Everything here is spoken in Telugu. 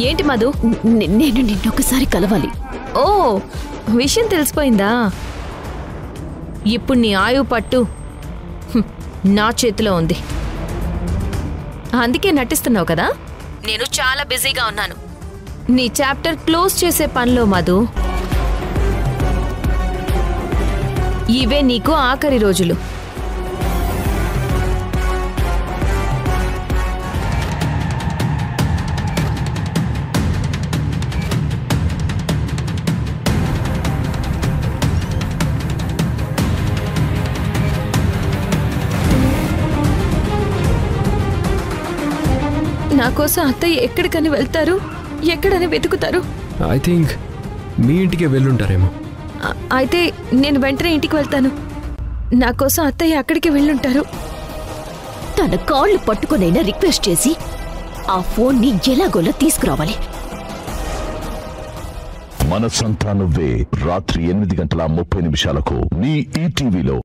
ఏంటి మధు? నేను నిన్నొకసారి కలవాలి. ఓ, విషయం తెలిసిపోయిందా? ఇప్పుడు నీ ఆయువు పట్టు నా చేతిలో ఉంది. అందుకే నటిస్తున్నావు కదా? నేను చాలా బిజీగా ఉన్నాను. నీ చాప్టర్ క్లోజ్ చేసే పనిలో మధు. ఇవే నీకు ఆఖరి రోజులు. నా కోసం అత్తయ్య ఎక్కడికని వెళ్తారు, ఎక్కడని వెతుకుతారు? ఐ థింక్ మీ ఇంటికే వెళ్ళుంటారేమో. అయితే నేను వెంటనే ఇంటికి వెళ్తాను. నా కోసం అత్తయ్య అక్కడికి వెళ్ళుంటారు. తన కాళ్ళు పట్టుకునైనా రిక్వెస్ట్ చేసి ఆ ఫోన్ని ఎలాగోలా తీసుకురావాలి. మనసంతా నువ్వే రాత్రి 8:30 నీ ఈటీవీలో.